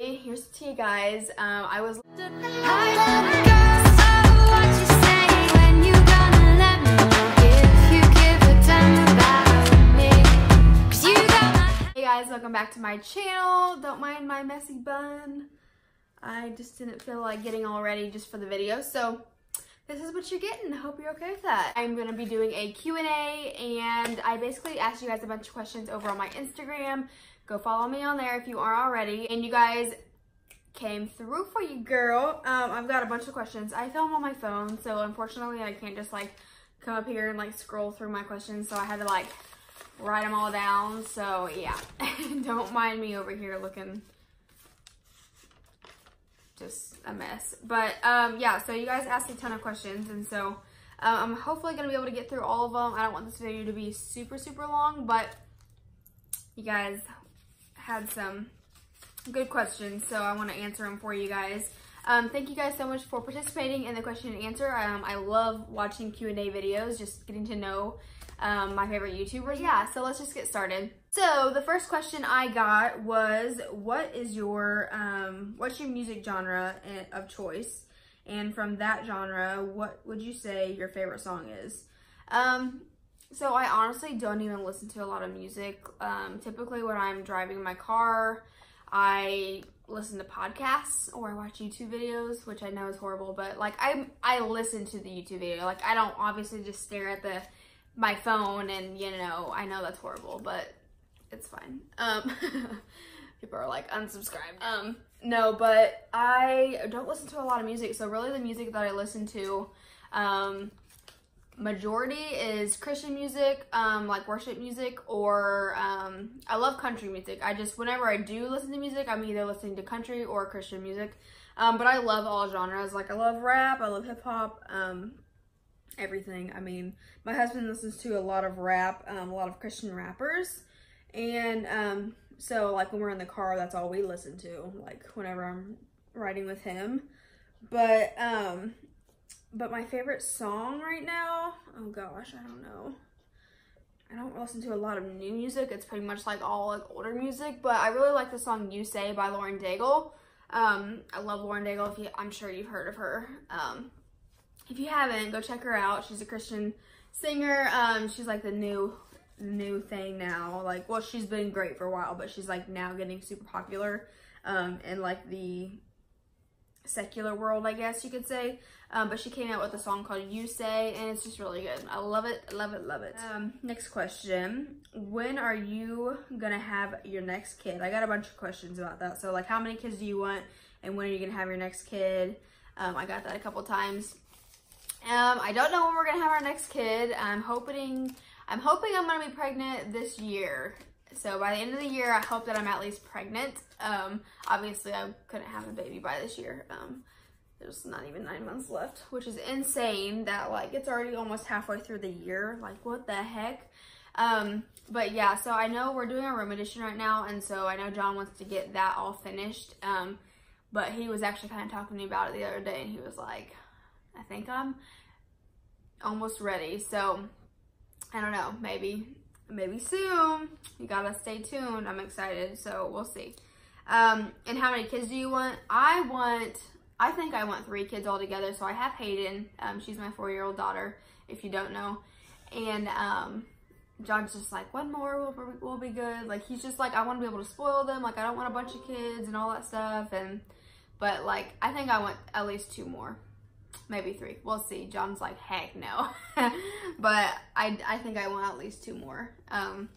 Hey, here's the tea, guys. I was Hey guys, welcome back to my channel. Don't mind my messy bun. I just didn't feel like getting all ready just for the video, so this is what you're getting. I hope you're okay with that. I'm gonna be doing a Q&A, and I basically asked you guys a bunch of questions over on my Instagram. Go follow me on there if you aren't already. And you guys came through for you, girl. I've got a bunch of questions. I film on my phone, so unfortunately I can't just like come up here and like scroll through my questions, so I had to like write them all down. So yeah, don't mind me over here looking just a mess. But yeah, so you guys asked a ton of questions, and so I'm hopefully gonna be able to get through all of them. I don't want this video to be super long, but you guys had some good questions, so I want to answer them for you guys. Thank you guys so much for participating in the question and answer. I love watching Q&A videos, just getting to know my favorite YouTubers. Yeah, so let's just get started. So the first question I got was, what's your music genre of choice? And from that genre, what would you say your favorite song is? So I honestly don't even listen to a lot of music. Typically when I'm driving my car, I listen to podcasts or I watch YouTube videos, which I know is horrible, but like I listen to the YouTube video. Like I don't obviously just stare at my phone, and you know, I know that's horrible, but it's fine. People are like, unsubscribe. No, but I don't listen to a lot of music. So really the music that I listen to, majority is Christian music, like worship music, or I love country music. Whenever I do listen to music, I'm either listening to country or Christian music. But I love all genres. Like I love rap, I love hip hop, everything. I mean, my husband listens to a lot of rap, a lot of Christian rappers, and so like when we're in the car, that's all we listen to, like whenever I'm riding with him. But my favorite song right now, oh gosh, I don't know. I don't listen to a lot of new music. It's pretty much like all like older music, but I really like the song You Say by Lauren Daigle. I love Lauren Daigle. I'm sure you've heard of her. If you haven't, go check her out. She's a Christian singer. She's like the new thing now. Like, well, she's been great for a while, but she's like now getting super popular in like the secular world, I guess you could say. But she came out with a song called You Say, and it's just really good. I love it, love it, love it. Next question. When are you gonna have your next kid? I got a bunch of questions about that. So like, how many kids do you want, and when are you gonna have your next kid? I got that a couple times. I don't know when we're gonna have our next kid. I'm hoping I'm gonna be pregnant this year. So by the end of the year, I hope that I'm at least pregnant. Obviously I couldn't have a baby by this year. There's not even 9 months left, which is insane that like it's already almost halfway through the year. Like what the heck? But yeah, so I know we're doing a room addition right now, and so I know John wants to get that all finished. But he was actually kind of talking to me about it the other day, and he was like, I think I'm almost ready. So I don't know, maybe soon. You gotta stay tuned. I'm excited, so we'll see. And how many kids do you want? I think I want 3 kids altogether. So I have Hayden. She's my 4-year-old daughter, if you don't know. And John's just like, 1 more will be good. Like he's just like, I want to be able to spoil them. Like I don't want a bunch of kids and all that stuff. But like I think I want at least 2 more. Maybe 3. We'll see. John's like, heck no. But I think I want at least 2 more. And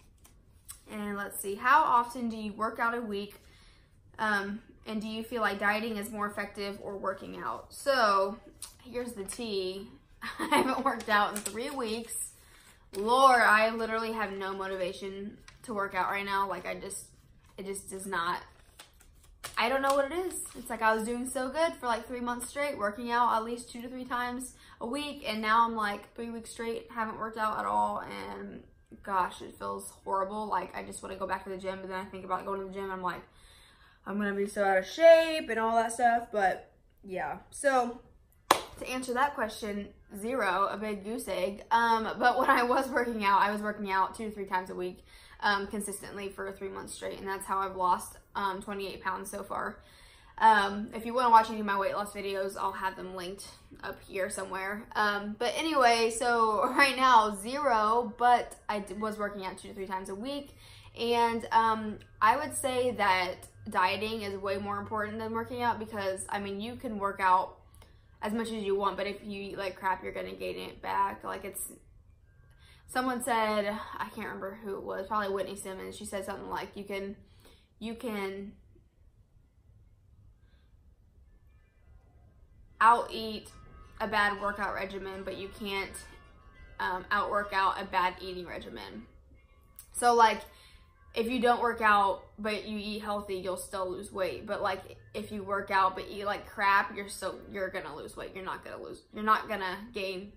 let's see. How often do you work out a week? And do you feel like dieting is more effective or working out? So here's the tea. I haven't worked out in 3 weeks. Lord, I literally have no motivation to work out right now. Like it just does not. I don't know what it is. It's like I was doing so good for like 3 months straight, working out at least 2 to 3 times a week, and now I'm like 3 weeks straight, haven't worked out at all, and gosh, it feels horrible. Like I just want to go back to the gym, but then I think about going to the gym, I'm like, I'm gonna be so out of shape and all that stuff. But yeah, so to answer that question, 0, a big goose egg. But when I was working out 2 to 3 times a week, consistently for 3 months straight, and that's how I've lost 28 pounds so far. If you want to watch any of my weight loss videos, I'll have them linked up here somewhere. But anyway, so right now 0, but I was working out 2 to 3 times a week. And I would say that dieting is way more important than working out, because I mean, you can work out as much as you want, but if you eat like crap, you're gonna gain it back. Like, it's, someone said, I can't remember who it was, probably Whitney Simmons. She said something like, you can out eat a bad workout regimen, but you can't out workout a bad eating regimen. So like, if you don't work out but you eat healthy, you'll still lose weight. But like, if you work out but eat like crap, you're gonna lose weight. You're gonna gain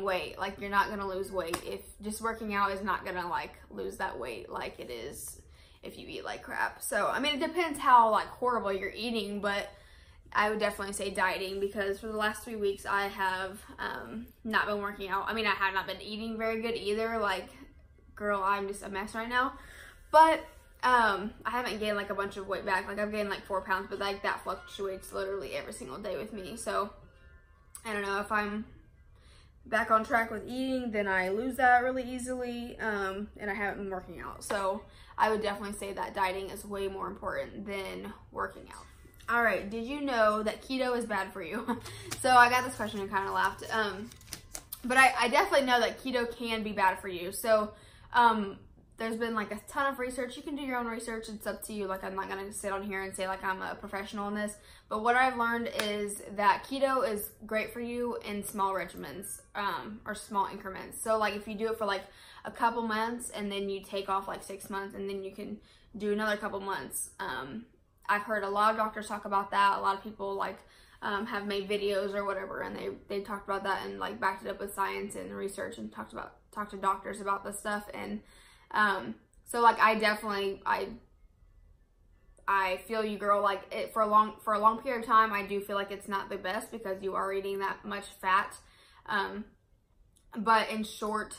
weight. Like, you're not gonna lose weight. If just working out is not gonna like lose that weight like it is if you eat like crap. So I mean, it depends how like horrible you're eating, but I would definitely say dieting, because for the last 3 weeks I have not been working out. I mean, I have not been eating very good either. Like, girl, I'm just a mess right now. But I haven't gained like a bunch of weight back. Like, I've gained like 4 pounds, but like that fluctuates literally every single day with me. So I don't know, if I'm back on track with eating, then I lose that really easily, and I haven't been working out. So I would definitely say that dieting is way more important than working out. All right, did you know that keto is bad for you? So I got this question and kind of laughed. But I definitely know that keto can be bad for you. So there's been like a ton of research. You can do your own research. It's up to you. Like, I'm not going to sit on here and say like I'm a professional in this. But what I've learned is that keto is great for you in small regimens, or small increments. So like, if you do it for like a couple months and then you take off like 6 months and then you can do another couple months. I've heard a lot of doctors talk about that. A lot of people like have made videos or whatever, and they talked about that and like backed it up with science and research, and talked to doctors about this stuff. And so like, I feel you, girl. Like, it for a long period of time, I do feel like it's not the best, because you are eating that much fat. But in short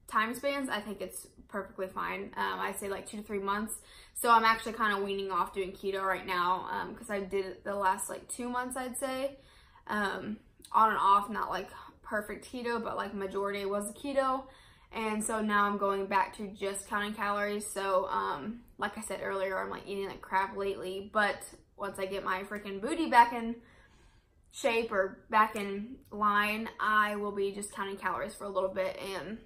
time spans, I think it's perfectly fine. I'd say like 2 to 3 months. So I'm actually kind of weaning off doing keto right now, because I did it the last like 2 months, I'd say, on and off, not like perfect keto, but like majority was keto. And so now I'm going back to just counting calories. So like I said earlier, I'm like eating like crap lately, but once I get my freaking booty back in shape or back in line, I will be just counting calories for a little bit and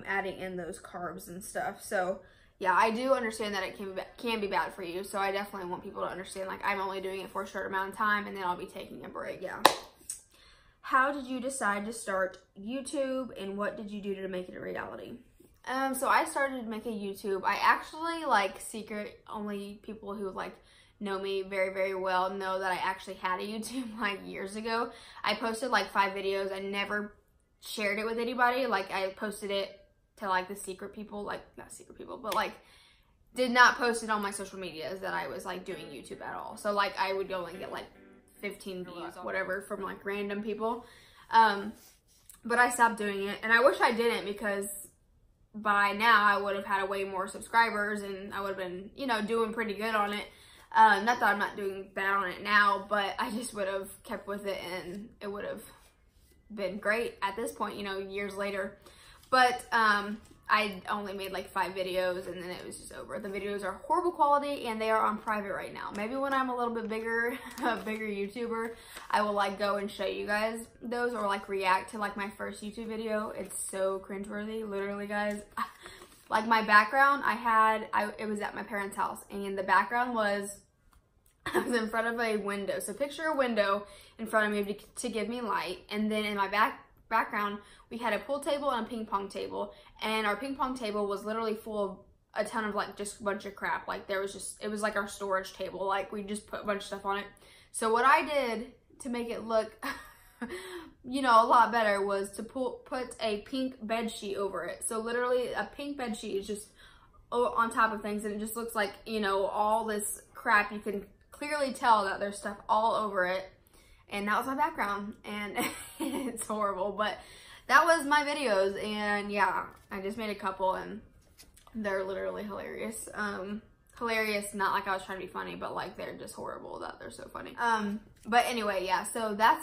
adding in those carbs and stuff. So yeah, I do understand that it can be bad for you. So I definitely want people to understand, like, I'm only doing it for a short amount of time and then I'll be taking a break. Yeah. How did you decide to start YouTube, and what did you do to make it a reality? So I started making YouTube. I actually, like, only people who like know me very, very well know that I actually had a YouTube like years ago. I posted like 5 videos. I never shared it with anybody. Like, I posted it to like the secret people, like, not secret people, but like did not post it on my social medias that I was like doing YouTube at all. So like, I would only get like 15 views or whatever from like random people. But I stopped doing it, and I wish I didn't, because by now I would have had way more subscribers and I would have been, you know, doing pretty good on it. Not that I'm not doing bad on it now, but I just would have kept with it and it would have been great at this point, you know, years later. But I only made like 5 videos and then it was just over. The videos are horrible quality and they are on private right now. Maybe when I'm a little bit bigger, a bigger YouTuber, I will like go and show you guys those, or like react to like my first YouTube video. It's so cringeworthy, literally, guys. Like, my background, it was at my parents' house, and the background was, I was in front of a window. So picture a window in front of me to give me light, and then in my background, we had a pool table and a ping pong table, and our ping pong table was literally full of a ton of like just a bunch of crap. Like, it was like our storage table. Like, we just put a bunch of stuff on it. So what I did to make it look, you know, a lot better was to put a pink bed sheet over it. So literally a pink bed sheet is just on top of things, and it just looks like, you know, all this crap. You can clearly tell that there's stuff all over it. And that was my background, and it's horrible, but that was my videos. And yeah, I just made a couple, and They're literally hilarious. Hilarious, not like I was trying to be funny, but like they're just horrible that they're so funny. But anyway, yeah, so that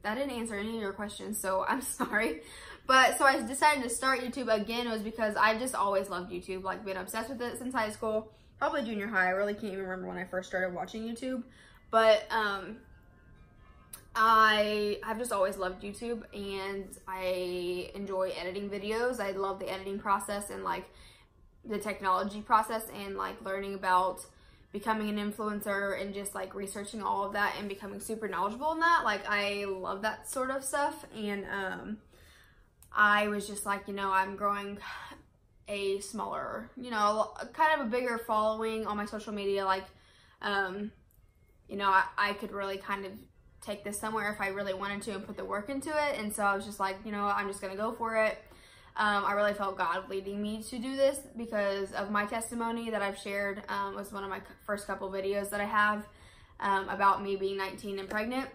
didn't answer any of your questions, so I'm sorry. But so I decided to start YouTube again was because I just always loved YouTube, like been obsessed with it since high school, probably junior high. I really can't even remember when I first started watching YouTube, but I've just always loved YouTube, and I enjoy editing videos. I love the editing process and like the technology process, and like learning about becoming an influencer and just like researching all of that and becoming super knowledgeable in that. Like I love that sort of stuff. And I was just like, you know, I'm growing a smaller, you know, kind of a bigger following on my social media. Like, you know, I could really kind of take this somewhere if I really wanted to and put the work into it. And so I was just like, you know, I'm just gonna go for it. I really felt God leading me to do this because of my testimony that I've shared. Was one of my first couple videos that I have about me being 19 and pregnant.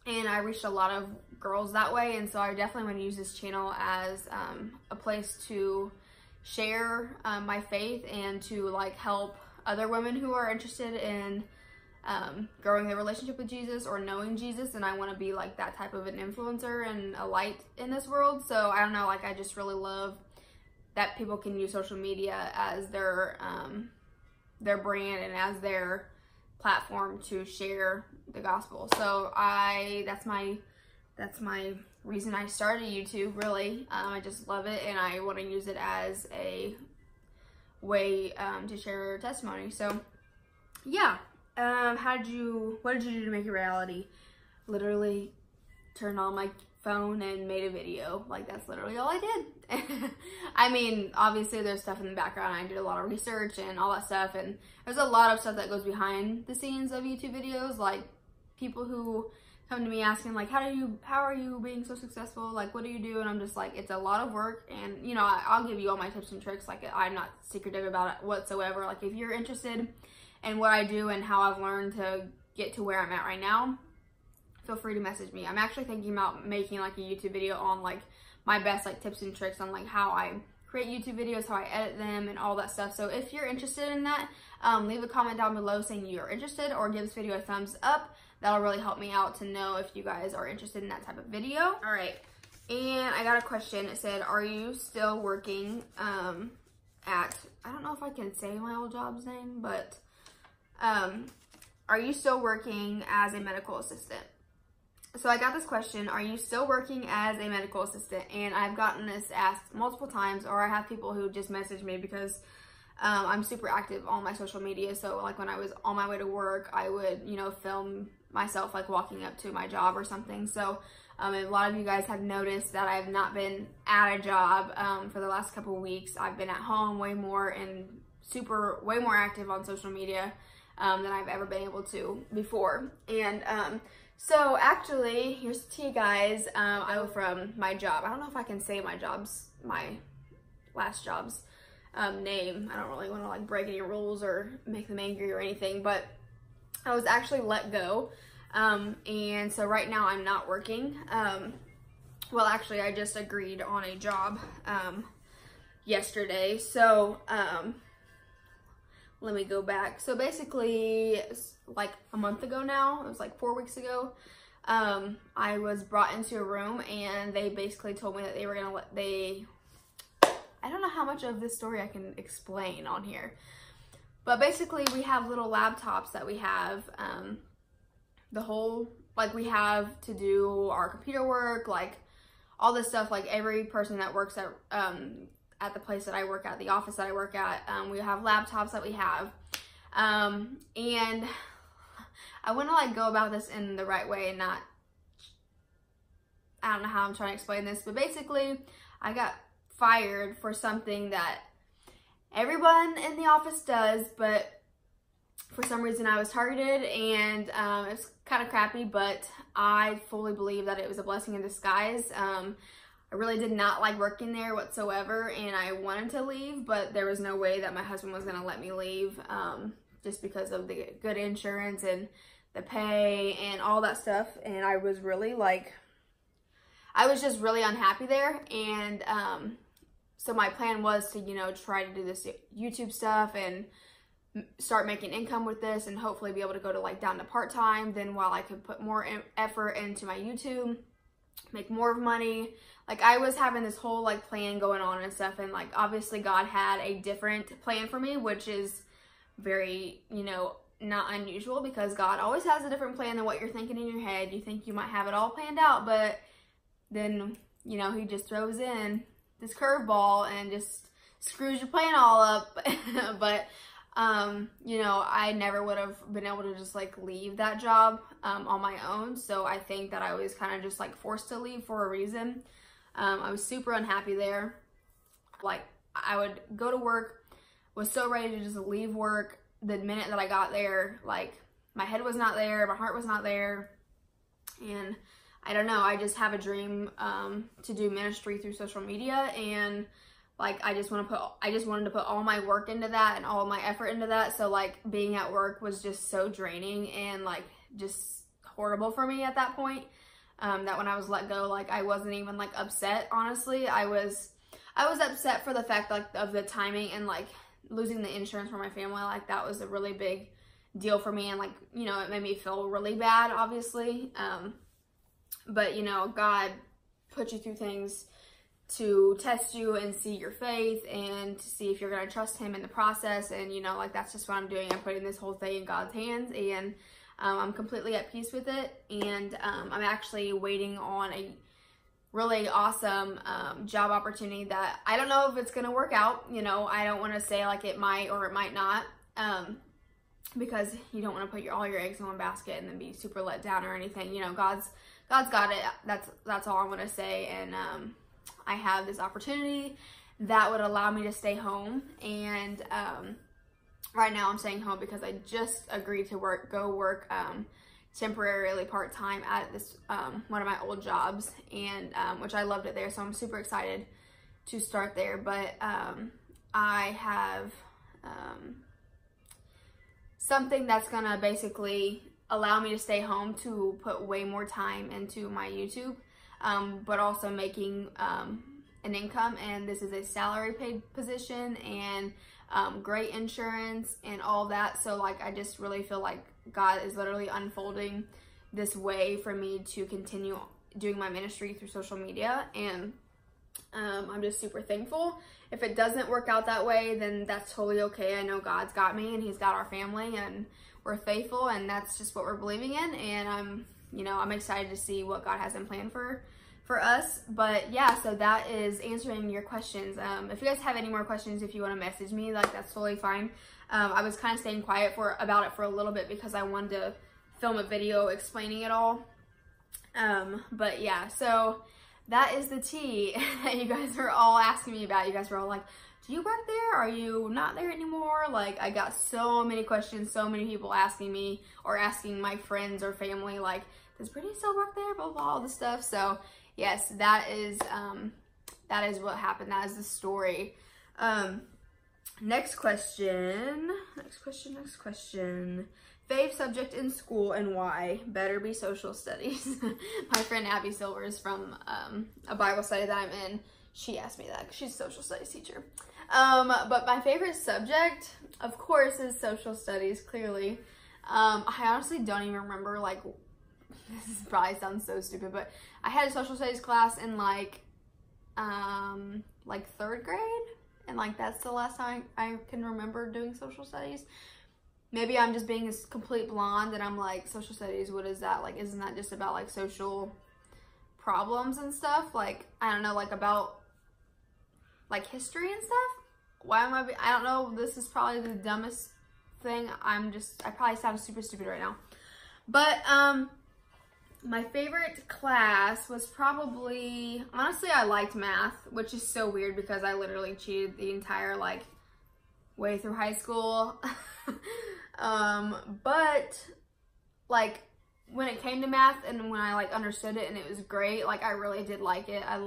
And I reached a lot of girls that way, and so I definitely want to use this channel as a place to share my faith and to like help other women who are interested in growing their relationship with Jesus or knowing Jesus. And I want to be like that type of an influencer and a light in this world. So I don't know, like I just really love that people can use social media as their brand and as their platform to share the gospel. So that's my reason I started YouTube, really. I just love it, and I want to use it as a way to share testimony. So yeah. What did you do to make it reality? Literally turned on my phone and made a video. Like that's literally all I did. I mean, obviously there's stuff in the background. I did a lot of research and all that stuff, and there's a lot of stuff that goes behind the scenes of YouTube videos, like people who come to me asking like, how are you being so successful? Like, what do you do? And I'm just like, it's a lot of work, and you know, I'll give you all my tips and tricks. Like I'm not secretive about it whatsoever. Like if you're interested in what I do and how I've learned to get to where I'm at right now, feel free to message me. I'm actually thinking about making like a YouTube video on like my best like tips and tricks on like how I create YouTube videos, how I edit them, and all that stuff. So if you're interested in that, leave a comment down below saying you're interested, or give this video a thumbs up. That'll really help me out to know if you guys are interested in that type of video. All right, and I got a question. It said, are you still working at, I don't know if I can say my old job's name, but are you still working as a medical assistant? So I got this question, are you still working as a medical assistant? And I've gotten this asked multiple times, or I have people who just message me because I'm super active on my social media. So like when I was on my way to work, I would, you know, film myself like walking up to my job or something. So a lot of you guys have noticed that I've not been at a job for the last couple of weeks. I've been at home way more and way more active on social media than I've ever been able to before. And so actually, here's the tea, guys. I go from my job. I don't know if I can say my last job's name. I don't really want to like break any rules or make them angry or anything, but I was actually let go. And so right now I'm not working. Well, actually I just agreed on a job yesterday. So let me go back. So basically, like a month ago now, it was like 4 weeks ago, I was brought into a room, and they basically told me that they were gonna I don't know how much of this story I can explain on here, but basically we have little laptops that we have, we have to do our computer work, like all this stuff. Like every person that works at the place that I work at, the office that I work at, we have laptops that we have, and I want to like go about this in the right way and not, I don't know how I'm trying to explain this, but basically I got fired for something that everyone in the office does, but for some reason I was targeted, and it's kind of crappy, but I fully believe that it was a blessing in disguise. I really did not like working there whatsoever, and I wanted to leave, but there was no way that my husband was going to let me leave, just because of the good insurance and the pay and all that stuff. And I was really like, I was just really unhappy there. And so my plan was to, you know, try to do this YouTube stuff and start making income with this, and hopefully be able to go to like down to part-time. Then while I could put more effort into my YouTube, make more money. Like I was having this whole like plan going on and stuff, and like obviously God had a different plan for me, which is very, you know, not unusual, because God always has a different plan than what you're thinking in your head. You think you might have it all planned out, but then, you know, he just throws in this curveball and just screws your plan all up. But you know, I never would have been able to just like leave that job on my own. So I think that I was kind of just like forced to leave for a reason. I was super unhappy there. Like I would go to work, was so ready to just leave work the minute that I got there. Like my head was not there, my heart was not there, and I don't know, I just have a dream to do ministry through social media, and like I just wanted to put all my work into that and all my effort into that. So like being at work was just so draining and like just horrible for me at that point, that when I was let go, like I wasn't even like upset. Honestly, I was upset for the fact like of the timing and like losing the insurance for my family. Like that was a really big deal for me, and like, you know, it made me feel really bad, obviously. But you know, God put you through things to test you and see your faith and to see if you're going to trust him in the process. And you know, like that's just what I'm doing. I'm putting this whole thing in God's hands, and I'm completely at peace with it. And I'm actually waiting on a really awesome job opportunity that I don't know if it's going to work out. You know, I don't want to say like it might or it might not, because you don't want to put all your eggs in one basket and then be super let down or anything. You know, God's got it. That's all I'm going to say. And I have this opportunity that would allow me to stay home. And right now I'm staying home because I just agreed to go work temporarily part-time at this one of my old jobs, and which I loved it there, so I'm super excited to start there. But I have something that's gonna basically allow me to stay home to put way more time into my YouTube, but also making an income. And this is a salary paid position, and great insurance and all that. So like I just really feel like God is literally unfolding this way for me to continue doing my ministry through social media. And I'm just super thankful. If it doesn't work out that way, then that's totally okay. I know God's got me and he's got our family, and we're faithful, and that's just what we're believing in. And I'm excited to see what God has in plan for us. But yeah, so that is answering your questions. If you guys have any more questions, if you want to message me, like that's totally fine. I was kind of staying quiet about it for a little bit because I wanted to film a video explaining it all. But yeah, so that is the tea that you guys are all asking me about. You guys were all like, do you work there? Are you not there anymore? Like I got so many questions, so many people asking me, or asking my friends or family, like, does Brittany still work there? Blah, blah, all this stuff. So yes, that is what happened. That is the story. Next question. Fave subject in school and why? Better be social studies. My friend Abby Silver is from a Bible study that I'm in. She asked me that. She's a social studies teacher. But my favorite subject, of course, is social studies, clearly. I honestly don't even remember, like, this probably sounds so stupid, but I had a social studies class in like 3rd grade, and like that's the last time I can remember doing social studies. Maybe I'm just being a complete blonde and I'm like, social studies, what is that? Like, isn't that just about like social problems and stuff? Like, I don't know, like about like history and stuff? Why am I don't know, this is probably the dumbest thing. I probably sound super stupid right now. But my favorite class was probably, honestly, I liked math, which is so weird because I literally cheated the entire like way through high school. But like when it came to math and when I like understood it and it was great, like I really did like it. I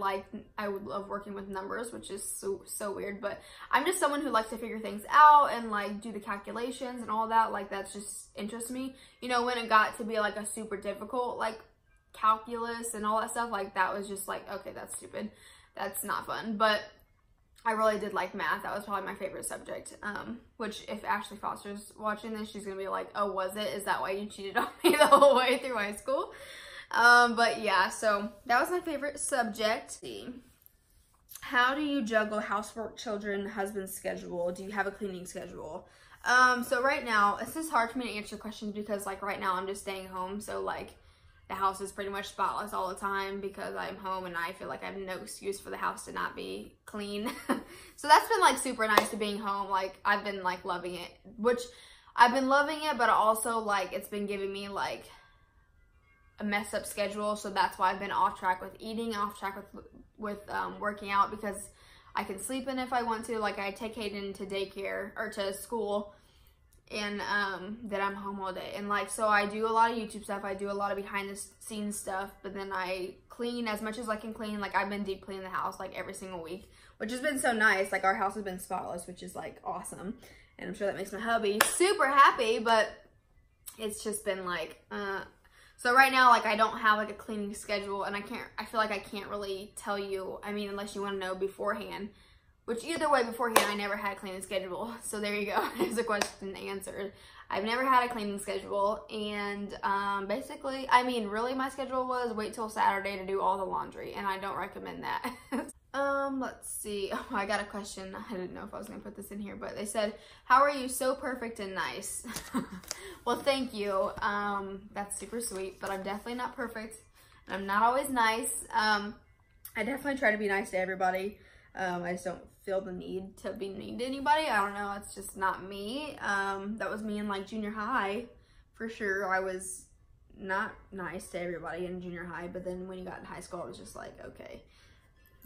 would love working with numbers, which is so weird, but I'm just someone who likes to figure things out and like do the calculations and all that. Like that's just interests me. You know, when it got to be like a super difficult like calculus and all that stuff, like that was just like, okay, that's stupid. That's not fun. But I really did like math. That was probably my favorite subject, which if Ashley Foster's watching this, she's gonna be like, oh, was it? Is that why you cheated on me the whole way through high school? But yeah, so that was my favorite subject. How do you juggle housework, children, husband's schedule? Do you have a cleaning schedule? So right now, it's just hard for me to answer questions because like right now I'm just staying home. So like the house is pretty much spotless all the time because I'm home and I feel like I have no excuse for the house to not be clean. So that's been like super nice to being home. Like I've been like loving it, which I've been loving it, but also like it's been giving me like a messed up schedule. So that's why I've been off track with eating, off track with working out, because I can sleep in if I want to. Like I take Hayden to daycare or to school, and then I'm home all day. And like, so I do a lot of YouTube stuff. I do a lot of behind the scenes stuff, but then I clean as much as I can clean. Like I've been deep cleaning the house like every single week, which has been so nice. Like our house has been spotless, which is like awesome. And I'm sure that makes my hubby super happy, but it's just been like, so right now, like I don't have like a cleaning schedule, and I feel like I can't really tell you, I mean, unless you want to know beforehand. Which either way, beforehand, I never had a cleaning schedule. So there you go. There's a question answered. I've never had a cleaning schedule. And basically, I mean, really my schedule was wait till Saturday to do all the laundry. And I don't recommend that. Let's see. Oh, I got a question. I didn't know if I was going to put this in here. But they said, how are you so perfect and nice? Well, thank you. That's super sweet. But I'm definitely not perfect. And I'm not always nice. I definitely try to be nice to everybody. I just don't feel the need to be mean to anybody. I don't know, it's just not me. That was me in like junior high for sure. I was not nice to everybody in junior high, but then when you got in high school, I was just like, okay,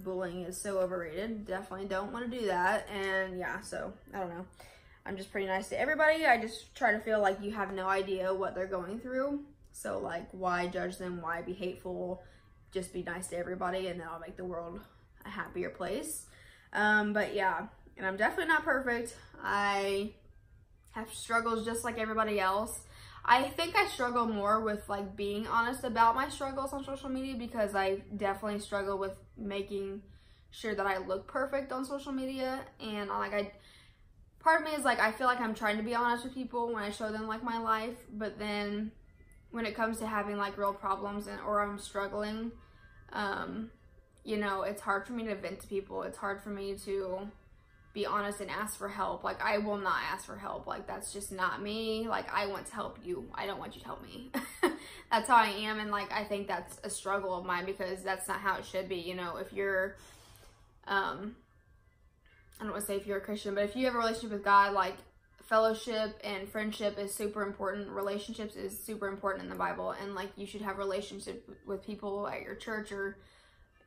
bullying is so overrated. Definitely don't want to do that. And yeah, so I don't know. I'm just pretty nice to everybody. I just try to feel like you have no idea what they're going through. So like, why judge them? Why be hateful? Just be nice to everybody, and that'll make the world a happier place. But yeah, and I'm definitely not perfect. I have struggles just like everybody else. I think I struggle more with like being honest about my struggles on social media, because I definitely struggle with making sure that I look perfect on social media. And part of me is like, I feel like I'm trying to be honest with people when I show them like my life, but then when it comes to having like real problems or I'm struggling, you know, it's hard for me to vent to people. It's hard for me to be honest and ask for help. Like, I will not ask for help. Like, that's just not me. Like, I want to help you. I don't want you to help me. That's how I am. And, like, I think that's a struggle of mine, because that's not how it should be. You know, if you're, I don't want to say if you're a Christian, but if you have a relationship with God, like, fellowship and friendship is super important. Relationships is super important in the Bible. And, like, you should have relationships with people at your church or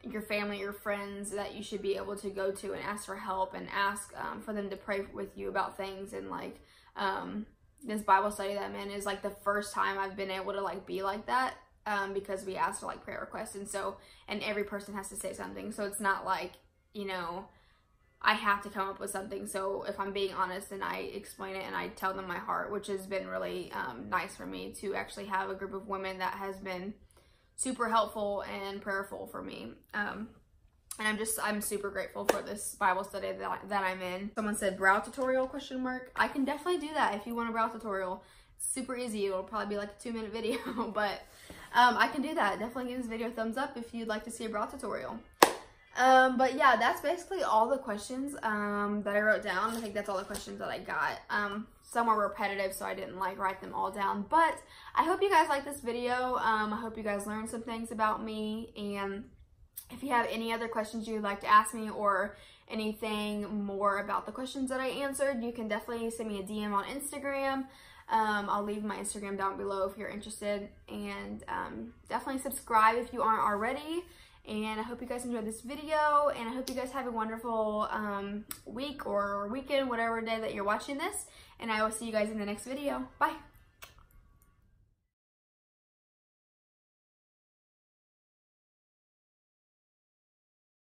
your family, your friends, that you should be able to go to and ask for help and ask for them to pray with you about things. And like this Bible study that I'm in is like the first time I've been able to like be like that, because we asked for like prayer requests, and every person has to say something. So it's not like, you know, I have to come up with something. So if I'm being honest and I explain it and I tell them my heart, which has been really nice for me to actually have a group of women that has been super helpful and prayerful for me. And I'm super grateful for this Bible study that I'm in. Someone said brow tutorial ? I can definitely do that if you want a brow tutorial. It's super easy. It'll probably be like a 2-minute video, but I can do that. Definitely give this video a thumbs up if you'd like to see a brow tutorial. But yeah, that's basically all the questions that I wrote down. I think that's all the questions that I got. Some are repetitive, so I didn't like write them all down, but I hope you guys like this video. I hope you guys learned some things about me, and if you have any other questions you'd like to ask me or anything more about the questions that I answered, you can definitely send me a DM on Instagram. I'll leave my Instagram down below if you're interested, and definitely subscribe if you aren't already. And I hope you guys enjoyed this video, and I hope you guys have a wonderful week or weekend, whatever day that you're watching this. And I will see you guys in the next video. Bye!